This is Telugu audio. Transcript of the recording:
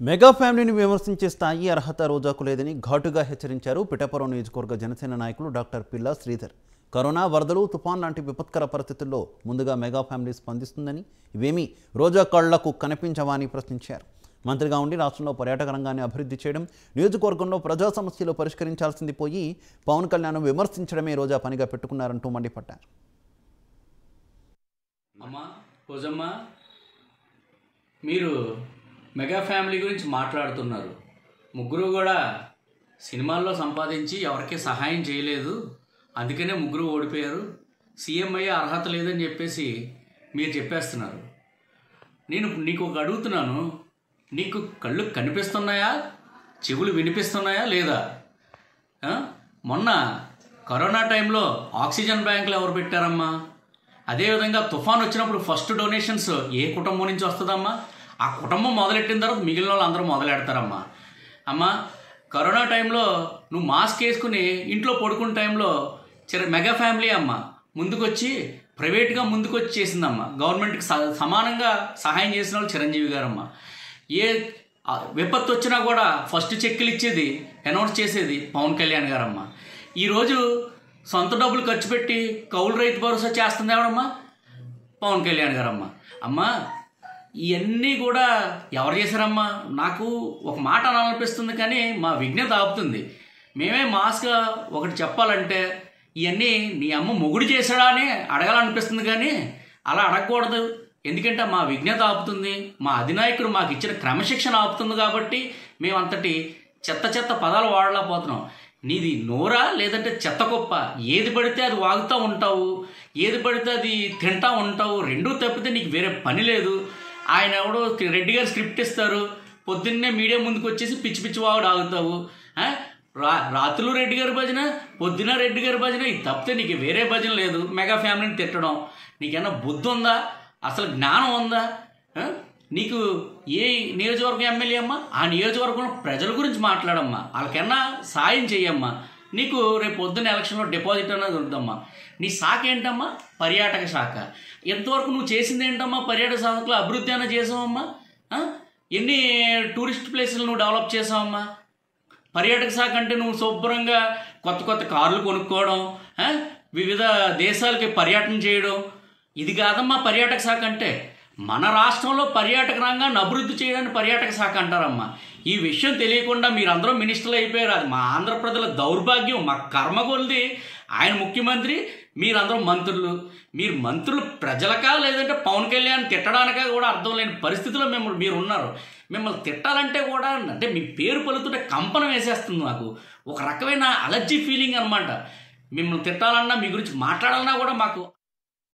మెగా ఫ్యామిలీని విమర్శించే స్థాయి అర్హత రోజాకు లేదని ఘాటుగా హెచ్చరించారు పిఠాపురం నియోజకవర్గ జనసేన నాయకులు డాక్టర్ పిల్లా శ్రీధర్. కరోనా, వరదలు, తుఫాన్ లాంటి విపత్కర పరిస్థితుల్లో ముందుగా మెగా ఫ్యామిలీ స్పందిస్తుందని, ఇవేమీ రోజా కళ్లకు కనిపించవని ప్రశ్నించారు. మంత్రిగా ఉండి రాష్ట్రంలో పర్యాటక రంగాన్ని అభివృద్ధి చేయడం, నియోజకవర్గంలో ప్రజా సమస్యలు పరిష్కరించాల్సింది పోయి పవన్ కళ్యాణ్ విమర్శించడమే రోజా పనిగా పెట్టుకున్నారంటూ మండిపడ్డారు. మీరు మెగా ఫ్యామిలీ గురించి మాట్లాడుతున్నారు. ముగ్గురు కూడా సినిమాల్లో సంపాదించి ఎవరికీ సహాయం చేయలేదు, అందుకనే ముగ్గురు ఓడిపోయారు, సీఎం అయ్యే అర్హత లేదని చెప్పేసి మీరు చెప్పేస్తున్నారు. నేను నీకు ఒక అడుగుతున్నాను, నీకు కళ్ళు కనిపిస్తున్నాయా, చెవులు వినిపిస్తున్నాయా లేదా? మొన్న కరోనా టైంలో ఆక్సిజన్ బ్యాంకులు ఎవరు పెట్టారమ్మా? అదేవిధంగా తుఫాన్ వచ్చినప్పుడు ఫస్ట్ డొనేషన్స్ ఏ కుటుంబం నుంచి వస్తుందమ్మా? ఆ కుటుంబం మొదలెట్టిన తర్వాత మిగిలిన వాళ్ళు అందరూ మొదలెడతారమ్మా. అమ్మ, కరోనా టైంలో నువ్వు మాస్క్ వేసుకుని ఇంట్లో పడుకున్న టైంలో మెగా ఫ్యామిలీ అమ్మ ముందుకొచ్చి ప్రైవేట్గా ముందుకొచ్చి చేసిందమ్మా. గవర్నమెంట్కి సమానంగా సహాయం చేసిన వాళ్ళు చిరంజీవి గారమ్మ. ఏ విపత్తు వచ్చినా కూడా ఫస్ట్ చెక్కులు ఇచ్చేది, అనౌన్స్ చేసేది పవన్ కళ్యాణ్ గారమ్మ. ఈరోజు సొంత డబ్బులు ఖర్చు పెట్టి కౌలు రైతు భరోసా చేస్తుంది ఎవడమ్మా? పవన్ కళ్యాణ్ గారమ్మ. అమ్మ, ఇవన్నీ కూడా ఎవరు చేశారమ్మా? నాకు ఒక మాట అనాలనిపిస్తుంది, కానీ మా విజ్ఞత ఆపుతుంది. మేమే మాస్గా ఒకటి చెప్పాలంటే ఇవన్నీ నీ అమ్మ మొగుడు చేశాడా అని అడగాలనిపిస్తుంది, కానీ అలా అడగకూడదు. ఎందుకంటే మా విజ్ఞత ఆపుతుంది, మా అధినాయకుడు మాకు ఇచ్చిన క్రమశిక్షణ ఆపుతుంది. కాబట్టి మేము అంతటి చెత్త చెత్త పదాలు వాడలేకపోతున్నాం. నీది నోరా లేదంటే చెత్త కుప్ప? ఏది పడితే అది వాగుతూ ఉంటావు, ఏది పడితే అది తింటూ ఉంటావు. రెండూ తప్పితే నీకు వేరే పని లేదు. ఆయన ఎవడో రెడ్డి గారు స్క్రిప్ట్ ఇస్తారు, పొద్దున్నే మీడియా ముందుకు వచ్చేసి పిచ్చి పిచ్చి వాగుడు ఆగుతావు. రాత్రులు రెడ్డి గారి భజన, పొద్దున రెడ్డి గారి భజన, ఇది తప్పితే నీకు వేరే భజన లేదు. మెగా ఫ్యామిలీని తిట్టడం నీకేమన్నా బుద్ధి ఉందా? అసలు జ్ఞానం ఉందా? నీకు ఏ నియోజకవర్గం ఎమ్మెల్యే అమ్మా? ఆ నియోజకవర్గంలో ప్రజల గురించి మాట్లాడమ్మా, వాళ్ళకన్నా సాయం చెయ్యమ్మా. నీకు రేపు పొద్దున్న ఎలక్షన్లో డిపాజిట్ అనేది ఉందమ్మా. నీ శాఖ ఏంటమ్మా? పర్యాటక శాఖ. ఎంతవరకు నువ్వు చేసింది ఏంటమ్మా? పర్యాటక శాఖలో అభివృద్ధి అయినా చేసావమ్మా? ఎన్ని టూరిస్ట్ ప్లేసులు నువ్వు డెవలప్ చేసావమ్మా? పర్యాటక శాఖ అంటే నువ్వు శుభ్రంగా కొత్త కొత్త కార్లు కొనుక్కోవడం, వివిధ దేశాలకి పర్యటన చేయడం, ఇది కాదమ్మా పర్యాటక శాఖ అంటే. మన రాష్ట్రంలో పర్యాటక రంగాన్ని అభివృద్ధి చేయడానికి పర్యాటక శాఖ అంటారమ్మా. ఈ విషయం తెలియకుండా మీరందరూ మినిస్టర్లు అయిపోయారు. అది మా ఆంధ్రప్రదేశ్ దౌర్భాగ్యం, మా కర్మ కొలిది. ఆయన ముఖ్యమంత్రి, మీరందరూ మంత్రులు. మీరు మంత్రులు ప్రజలకా లేదంటే పవన్ కళ్యాణ్ తిట్టడానికా కూడా అర్థం లేని పరిస్థితిలో మీరు ఉన్నారు. మిమ్మల్ని తిట్టాలంటే కూడా అంటే మీ పేరు పలుకుతుంటే కంపనం వేసేస్తుంది. నాకు ఒక రకమైన అలర్జీ ఫీలింగ్ అనమాట. మిమ్మల్ని తిట్టాలన్నా, మీ గురించి మాట్లాడాలన్నా కూడా మాకు